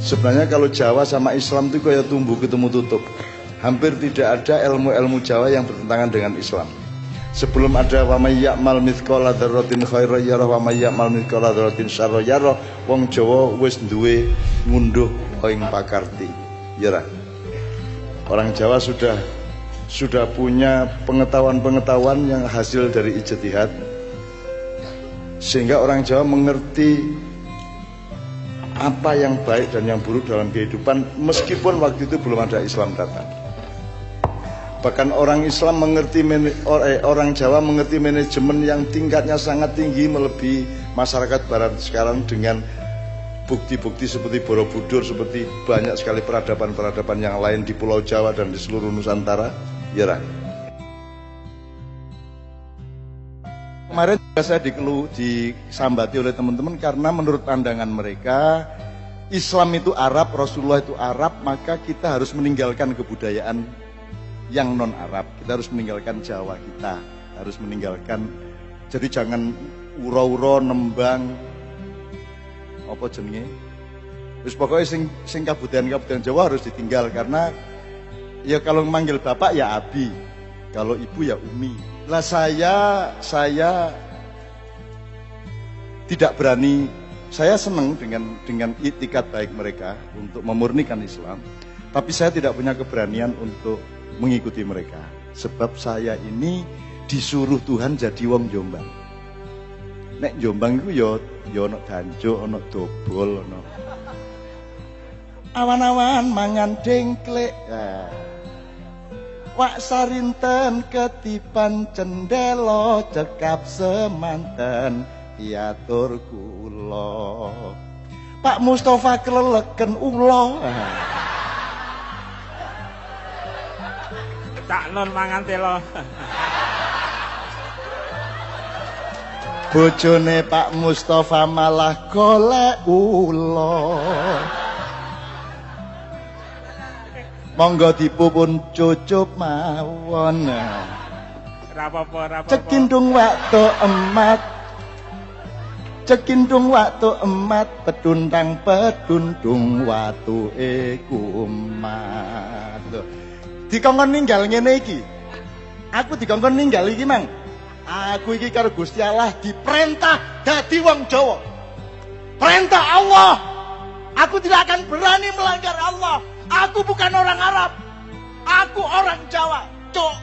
Sebenarnya kalau Jawa sama Islam itu kayak tumbuh ketemu tutup. Hampir tidak ada ilmu-ilmu Jawa yang bertentangan dengan Islam. Sebelum ada wa may ya'mal mithqala dzarratin khairan yarah wa may ya'mal mithqala dzarratin syarran yarah, wong Jawa wis duwe ngunduh ing pakarti. Ya. Orang Jawa sudah punya pengetahuan-pengetahuan yang hasil dari ijtihad, sehingga orang Jawa mengerti apa yang baik dan yang buruk dalam kehidupan meskipun waktu itu belum ada Islam datang. Bahkan orang Islam mengerti, orang Jawa mengerti manajemen yang tingkatnya sangat tinggi melebihi masyarakat barat sekarang dengan bukti-bukti seperti Borobudur, seperti banyak sekali peradaban-peradaban yang lain di Pulau Jawa dan di seluruh Nusantara. Ya. Kemarin juga saya disambati oleh teman-teman karena menurut pandangan mereka Islam itu Arab, Rasulullah itu Arab, maka kita harus meninggalkan kebudayaan yang non Arab. Kita harus meninggalkan Jawa kita, harus meninggalkan. Jadi jangan ura-ura nembang apa jenenge. Terus pokoknya sing kabudayan Jawa harus ditinggal karena ya kalau manggil bapak ya Abi, kalau ibu ya Umi. Lah saya tidak berani. Saya senang dengan itikat baik mereka untuk memurnikan Islam, tapi saya tidak punya keberanian untuk mengikuti mereka. Sebab saya ini disuruh Tuhan jadi wong Jombang. Nek Jombang itu ya ono danjo, ono dobol, ono awan-awan mangan dengklek. Wak sarinten ketipan cendelo cekap semanten diatur kula. Pak Mustafa keleleken ulo. Cak non mangan telo. Bojone Pak Mustafa malah golek ulo. Monggo dipupun cucup mawon. Rapopo. Cekindung waktu emat. Cekindung waktu emat pedundang watu kumat. Dikongkon ninggal ngene iki. Aku dikongkon ninggal iki, Mang. Aku iki karo Gusti Allah diperintah dadi wong Jawa. Perintah Allah. Aku tidak akan berani melanggar Allah. Aku bukan orang Arab. Aku orang Jawa, Cuk.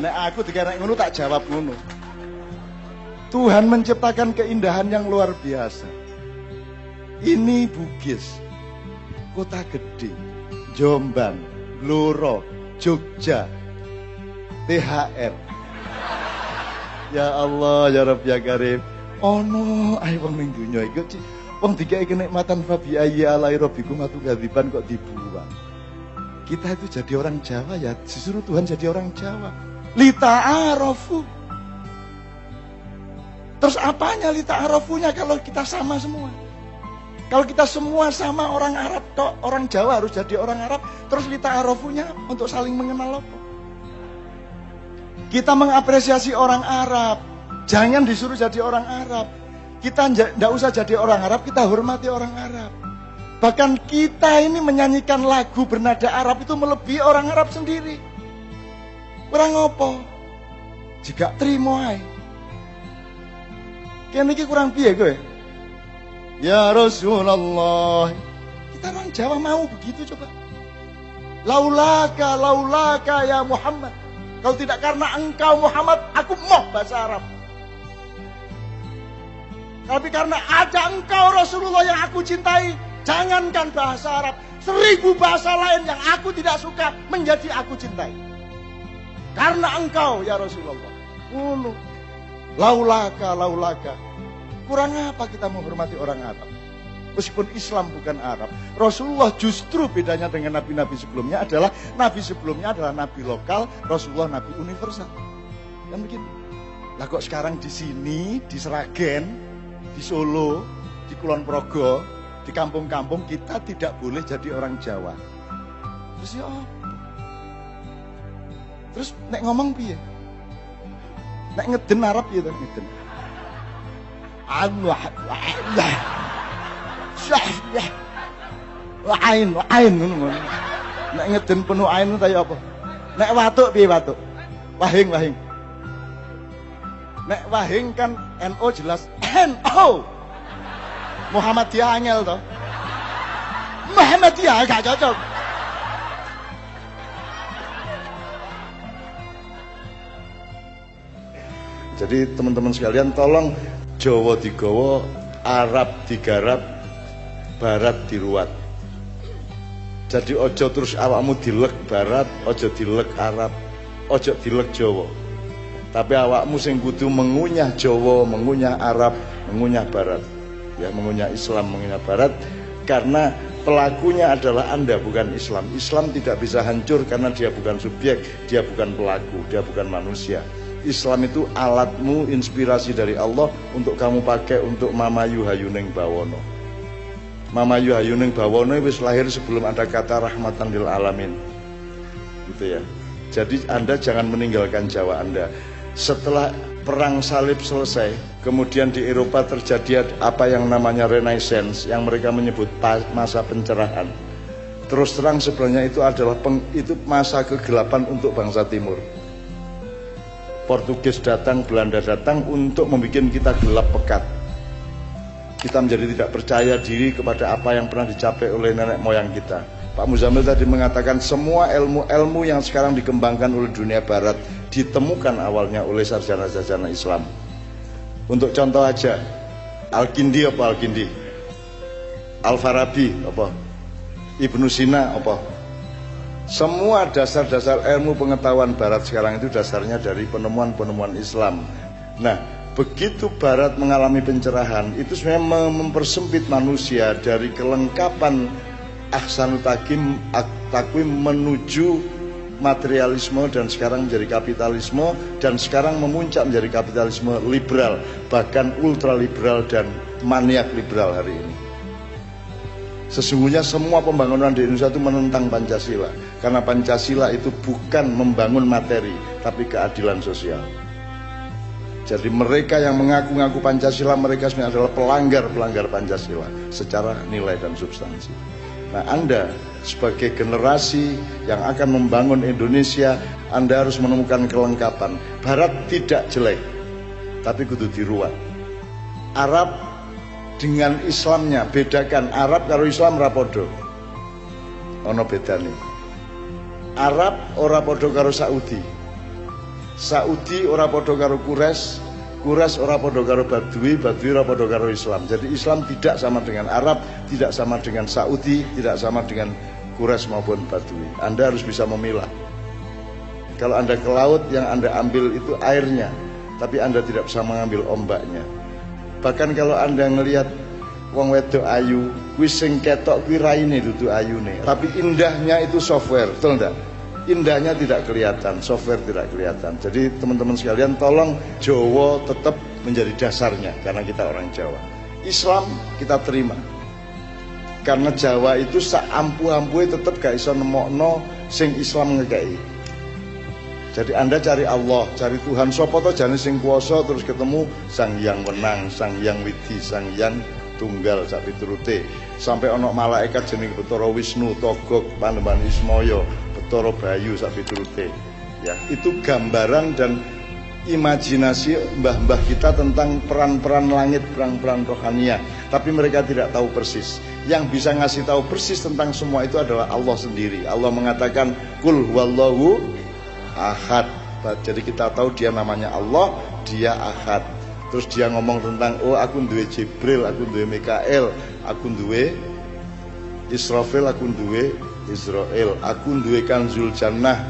Nek aku dikira ngono tak jawab ngono. Tuhan menciptakan keindahan yang luar biasa. Ini Bugis, kota gede, Jombang, Blora, Jogja, THR. Ya Allah, ya Rabb ya Karim. Ono ae wong ning donya iki wong dikai kenikmatan fabi ayyi alai rabbikum atukadziban kok dibuang. Kita itu jadi orang Jawa ya, disuruh Tuhan jadi orang Jawa. Lita'arafu. Terus apanya lita'arafunya kalau kita sama semua? Kalau kita semua sama orang Arab tok, orang Jawa harus jadi orang Arab, terus lita'arafunya untuk saling mengenal apa? Kita mengapresiasi orang Arab, jangan disuruh jadi orang Arab. Kita tidak usah jadi orang Arab, kita hormati orang Arab. Bahkan kita ini menyanyikan lagu bernada Arab itu melebihi orang Arab sendiri. Kurang apa? Jika terima ae. Kene iki kurang piye kowe? Ya Rasulullah. Kita orang Jawa mau begitu coba. Laulaka ya Muhammad. Kalau tidak karena engkau Muhammad, aku mau bahasa Arab. Tapi karena ada engkau Rasulullah yang aku cintai, jangankan bahasa Arab, 1000 bahasa lain yang aku tidak suka menjadi aku cintai. Karena engkau ya Rasulullah. Laulaka. Kurang apa kita menghormati orang Arab? Meskipun Islam bukan Arab, Rasulullah justru bedanya dengan nabi-nabi sebelumnya adalah nabi lokal, Rasulullah nabi universal. Kan begitu. Lah kok sekarang di sini, di Seragen, di Solo, di Kulon Progo, di kampung-kampung kita tidak boleh jadi orang Jawa. Terus ya apa? Terus nek ngomong piye? Nek ngeden Arab ya ngeden. Allah. Ain ngono. Nek ngeden penuh ain ta ya apa? Nek watuk piye watuk? Wahing. Nek wahing kan NO jelas NO. Muhammadiyah angel to. Muhammadiyah gak cocok. Jadi teman-teman sekalian tolong Jawa digawa, Arab digarap, Barat diruat. Jadi ojo terus awakmu dilek Barat, ojo dilek Arab, ojo dilek Jawa. Tapi awakmu sing kudu mengunyah Jawa, mengunyah Arab, mengunyah Barat. Ya, mengunyah Islam, mengunyah Barat, karena pelakunya adalah Anda, bukan Islam. Islam tidak bisa hancur karena dia bukan subjek, dia bukan pelaku, dia bukan manusia. Islam itu alatmu, inspirasi dari Allah untuk kamu pakai untuk mamayu hayuning bawono. Mamayu hayuning bawono wis lahir sebelum ada kata rahmatan lil alamin. Gitu ya. Jadi Anda jangan meninggalkan Jawa Anda. Setelah perang salib selesai, kemudian di Eropa terjadi apa yang namanya Renaissance, yang mereka menyebut masa pencerahan. Terus terang sebenarnya itu adalah itu masa kegelapan untuk bangsa Timur. Portugis datang, Belanda datang untuk membuat kita gelap pekat. Kita menjadi tidak percaya diri kepada apa yang pernah dicapai oleh nenek moyang kita. Pak Muzamil tadi mengatakan semua ilmu-ilmu yang sekarang dikembangkan oleh dunia barat ditemukan awalnya oleh sarjana-sarjana Islam. Untuk contoh aja, Al-Kindi apa Al-Kindi? Al-Farabi apa? Ibnu Sina apa? Semua dasar-dasar ilmu pengetahuan barat sekarang itu dasarnya dari penemuan-penemuan Islam. Nah, begitu barat mengalami pencerahan, itu sebenarnya mempersempit manusia dari kelengkapan ahsanut takwim menuju materialisme, dan sekarang menjadi kapitalisme, dan sekarang memuncak menjadi kapitalisme liberal, bahkan ultraliberal dan maniak liberal hari ini. Sesungguhnya semua pembangunan di Indonesia itu menentang Pancasila, karena Pancasila itu bukan membangun materi, tapi keadilan sosial. Jadi mereka yang mengaku-ngaku Pancasila, mereka sebenarnya adalah pelanggar Pancasila secara nilai dan substansi. Nah, Anda sebagai generasi yang akan membangun Indonesia, Anda harus menemukan kelengkapan. Barat tidak jelek, tapi kudu diruat. Arab dengan Islamnya, bedakan Arab karo Islam rapodo. Ono bedane. Arab ora podo karo Saudi. Saudi ora podo karo Quraisy ora podo karo Badui ora podo karo Islam. Jadi Islam tidak sama dengan Arab, tidak sama dengan Saudi, tidak sama dengan Quraisy maupun Badui. Anda harus bisa memilah. Kalau Anda ke laut, yang Anda ambil itu airnya, tapi Anda tidak bisa mengambil ombaknya. Bahkan kalau Anda ngelihat wong wedok ayu, kuwi sing ketok kuwi raine dudu ayune. Tapi indahnya itu software, betul enggak? Indahnya tidak kelihatan, software tidak kelihatan. Jadi teman-teman sekalian, tolong Jawa tetap menjadi dasarnya, karena kita orang Jawa. Islam kita terima, karena Jawa itu saampu-ampuhe tetap gak iso nemokno sing Islam ngekei. Jadi Anda cari Allah, cari Tuhan, sapa to jane sing kuwasa, terus ketemu Sang Hyang Wenang, Sang Hyang Widi, Sang Hyang Tunggal sak piturute. Sampai ana malaikat jenenge Bathara Wisnu, Togog, Panembahan Ismaya, Bathara Bayu sak piturute. Ya, itu gambaran dan imajinasi mbah-mbah kita tentang peran-peran langit, peran-peran rohania. Tapi mereka tidak tahu persis. Yang bisa ngasih tahu persis tentang semua itu adalah Allah sendiri. Allah mengatakan Qul huwallahu ahad. Jadi kita tahu dia namanya Allah, dia ahad. Terus dia ngomong tentang, oh aku duwe Jibril, aku duwe Mikael, aku duwe Israfil, aku duwe Israel, aku duwe Kanzul Jannah,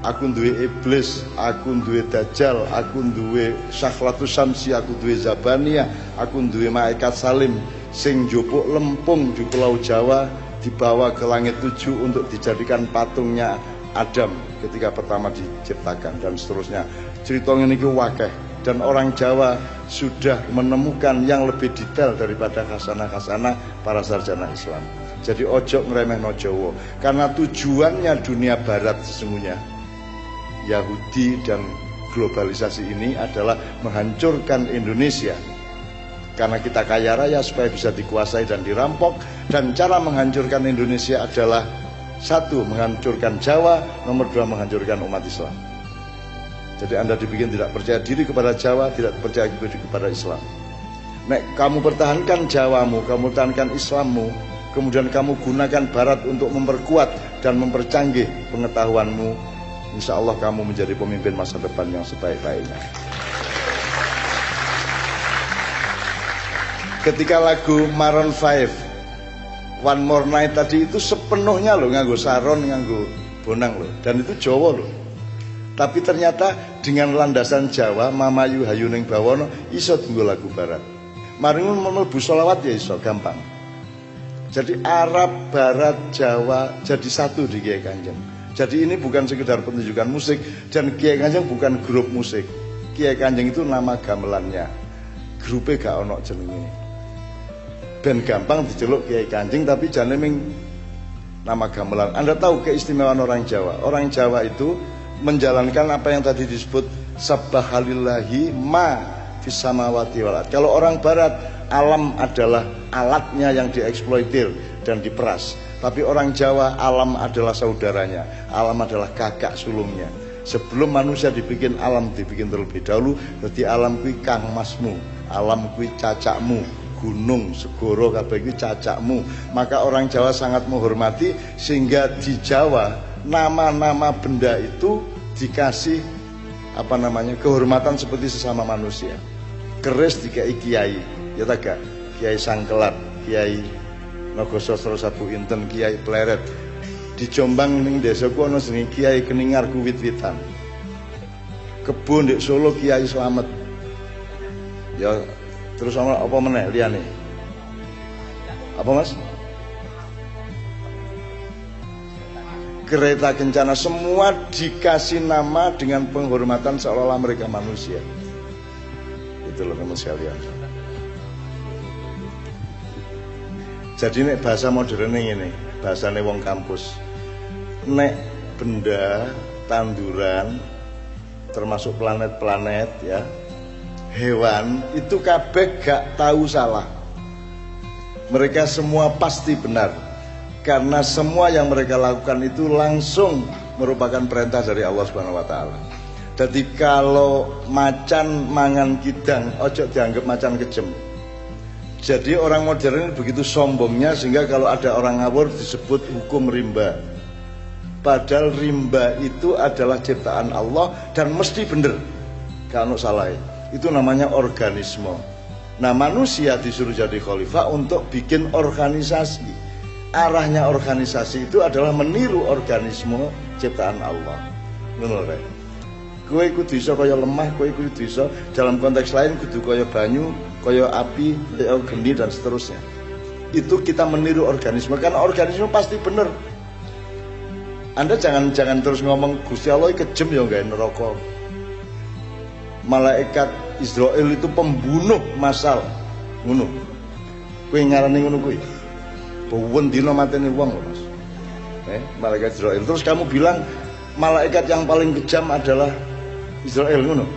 aku duwe Iblis, aku duwe Dajjal, aku duwe Syakhlatus Syamsi, aku duwe Zabaniyah, aku duwe Malaikat Salim sing njupuk lempung di Pulau Jawa, dibawa ke langit 7 untuk dijadikan patungnya Adam ketika pertama diciptakan, dan seterusnya. Ceritanya ini wakeh, dan orang Jawa sudah menemukan yang lebih detail daripada khasanah-khasanah para sarjana Islam. Jadi ojo ngremehno Jawa, karena tujuannya dunia barat sesungguhnya, Yahudi dan globalisasi ini adalah menghancurkan Indonesia. Karena kita kaya raya supaya bisa dikuasai dan dirampok. Dan cara menghancurkan Indonesia adalah satu, menghancurkan Jawa, nomor dua, menghancurkan umat Islam. Jadi Anda dibikin tidak percaya diri kepada Jawa, tidak percaya diri kepada Islam. Nek kamu pertahankan Jawamu, kamu pertahankan Islammu, kemudian kamu gunakan Barat untuk memperkuat dan mempercanggih pengetahuanmu, insya Allah kamu menjadi pemimpin masa depan yang sebaik-baiknya. Ketika lagu Maroon 5 One More Night tadi itu sepenuhnya loh nganggo saron, nganggo bonang loh, dan itu Jawa loh. Tapi ternyata dengan landasan Jawa, Mamayu Hayuning Bawono iso tunggu lagu Barat. Maringun mlebu sholawat ya iso gampang. Jadi Arab, Barat, Jawa jadi satu di Kiai Kanjeng. Jadi ini bukan sekedar pertunjukan musik, dan Kiai Kanjeng bukan grup musik. Kiai Kanjeng itu nama gamelannya. Grupnya gak ono jenenge. Ben gampang diceluk Kiai Kanjeng, tapi jangan ming nama gamelan. Anda tahu keistimewaan orang Jawa. Orang Jawa itu menjalankan apa yang tadi disebut Sabbahalillahi ma fis samawati wal ard. Kalau orang Barat, alam adalah alatnya yang dieksploitir dan diperas. Tapi orang Jawa, alam adalah saudaranya, alam adalah kakak sulungnya. Sebelum manusia dibikin, alam dibikin terlebih dahulu. Jadi alam kui kang masmu, alam kui cacakmu, gunung, segoro kabeh kui cacakmu. Maka orang Jawa sangat menghormati, sehingga di Jawa nama-nama benda itu dikasih kehormatan seperti sesama manusia. Keris dikai kiai, ya tak, Kiai Sangkelat, Kiai Nogososro Sabu Inten, Kiai Pleret. Di Jombang ning desaku ana jenenge Kiai Keningar Wit-witan. Kebon di Solo Kiai Slamet. Ya terus ana apa meneh liyane? Apa Mas? Kereta Kencana, semua dikasih nama dengan penghormatan seolah-olah mereka manusia. Itu loh teman sekalian. Jadi nek bahasa modern ini, bahasane wong kampus. Nek benda, tanduran, termasuk planet-planet ya, hewan itu kabeh gak tahu salah. Mereka semua pasti benar. Karena semua yang mereka lakukan itu langsung merupakan perintah dari Allah Subhanahu wa taala. Jadi kalau macan mangan kidang, ojo dianggap macan kejem. Jadi orang modern begitu sombongnya sehingga kalau ada orang ngawur disebut hukum rimba. Padahal rimba itu adalah ciptaan Allah dan mesti bener. Kalau salah itu namanya organisme. Nah manusia disuruh jadi khalifah untuk bikin organisasi. Arahnya organisasi itu adalah meniru organisme ciptaan Allah. Ngono rek. Kowe kudu iso kaya lemah, kowe kudu iso dalam konteks lain kudu kaya banyu, kaya api, kaya geni dan seterusnya. Itu kita meniru organisme karena organisme pasti bener. Anda jangan terus ngomong Gusti Allah kejem ya gawe neraka. Malaikat Israel itu pembunuh massal. Ngono. Kowe ngarani ngono kuwi. Bawen dino mateni wong lho Mas. Malaikat Israel. Terus kamu bilang malaikat yang paling kejam adalah Israel ngono.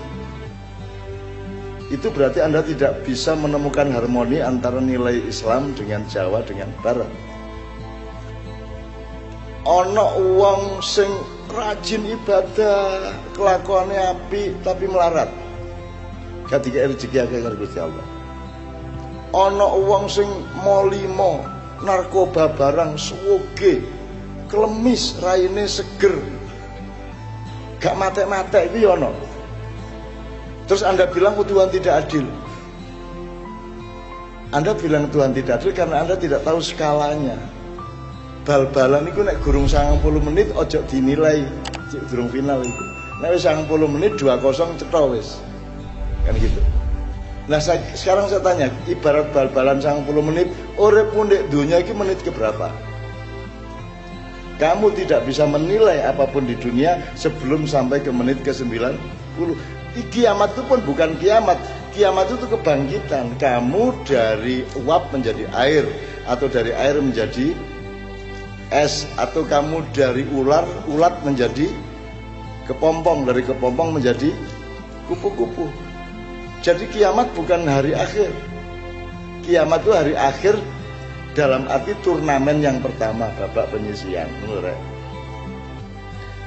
Itu berarti Anda tidak bisa menemukan harmoni antara nilai Islam dengan Jawa dengan Barat. Ana wong sing rajin ibadah, kelakuannya apik tapi melarat. Ketika rezeki akeh karo Gusti Allah. Ana wong sing molimo, narkoba barang suwoge, klemis, raine seger, gak matek-matek itu yono. Terus Anda bilang Tuhan tidak adil. Anda bilang Tuhan tidak adil karena Anda tidak tahu skalanya. Bal-balan itu nek gurung 90 menit ojo dinilai durung final itu. Nek wis 90 menit 2-0 cetha wis. Kan gitu. Nah sekarang saya tanya, ibarat bal-balan 90 menit, urip pun di dunia ini menit keberapa? Kamu tidak bisa menilai apapun di dunia sebelum sampai ke menit ke-90. Kiamat itu pun bukan kiamat. Kiamat itu kebangkitan. Kamu dari uap menjadi air, atau dari air menjadi es, atau kamu dari ulat menjadi kepompong, dari kepompong menjadi kupu-kupu. Jadi kiamat bukan hari akhir. Kiamat itu hari akhir dalam arti turnamen yang pertama, babak penyisihan. Menurut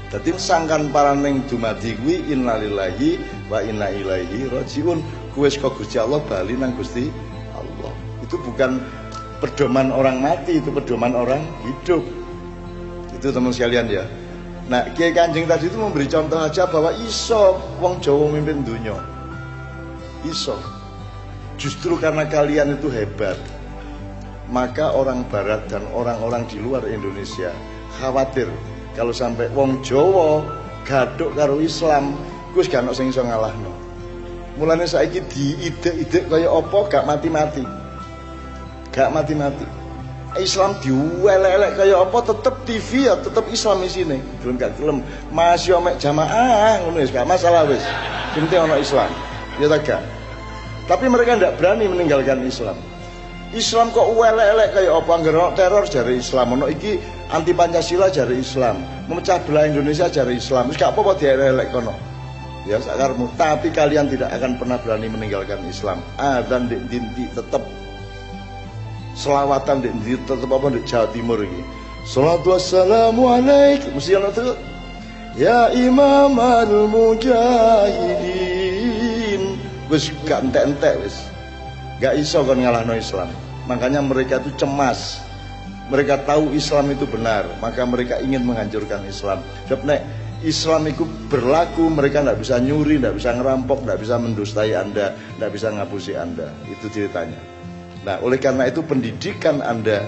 jadi sangkan paraning dumadi kuwi innalillahi wa inna ilaihi rajiun. Kuwi saka Gusti Allah bali nang Gusti Allah. Itu bukan pedoman orang mati, itu pedoman orang hidup. Itu teman sekalian ya. Nah, Kiai Kanjeng tadi itu memberi contoh aja bahwa iso wong Jawa mimpin dunya. Iso. Justru karena kalian itu hebat, maka orang barat dan orang-orang di luar Indonesia khawatir kalau sampai wong Jawa gaduk karo Islam, wis gak ono sing iso ngalahno. Mulane saiki diide-ide kaya apa gak mati-mati. Gak mati-mati. Islam diuelek-elek kaya apa tetep TV ya tetep Islam isine. Gelem gak gelem masih mek jamaah ngono wis gak masalah wis. Penting ono Islam. Ya ta gak? Tapi mereka ndak berani meninggalkan Islam. Islam kok uelek-elek kayak apa, anggar teror jare Islam, ono iki anti Pancasila jare Islam, memecah belah Indonesia jare Islam. Wis gak apa-apa dielek kono. Ya sakarmu, tapi kalian tidak akan pernah berani meninggalkan Islam. Adzan di tetep selawatan di tetep apa di Jawa Timur iki. Shalatu wassalamu alaik, mesti ono tuh. Ya Imam al-Mujahidin. Wis gak entek-entek wis. Gak iso kon ngalahno Islam. Makanya mereka itu cemas. Mereka tahu Islam itu benar, maka mereka ingin menghancurkan Islam. Sebab nek Islam itu berlaku, mereka tidak bisa nyuri, tidak bisa ngerampok, tidak bisa mendustai Anda, tidak bisa ngapusi Anda. Itu ceritanya. Nah, oleh karena itu pendidikan Anda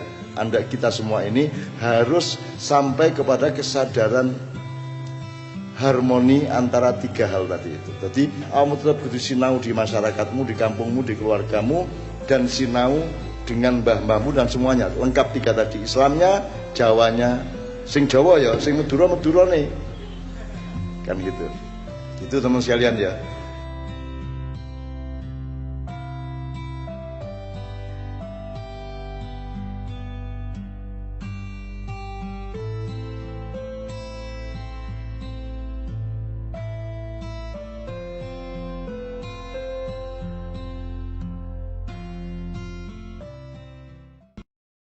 kita semua ini harus sampai kepada kesadaran harmoni antara tiga hal tadi itu. Jadi kamu tetap kudu sinau di masyarakatmu, di kampungmu, di keluargamu, dan sinau dengan mbah-mbahmu dan semuanya. Lengkap tiga tadi, Islamnya, Jawanya, sing Jawa ya, sing Madura nih. Kan gitu. Itu teman sekalian ya.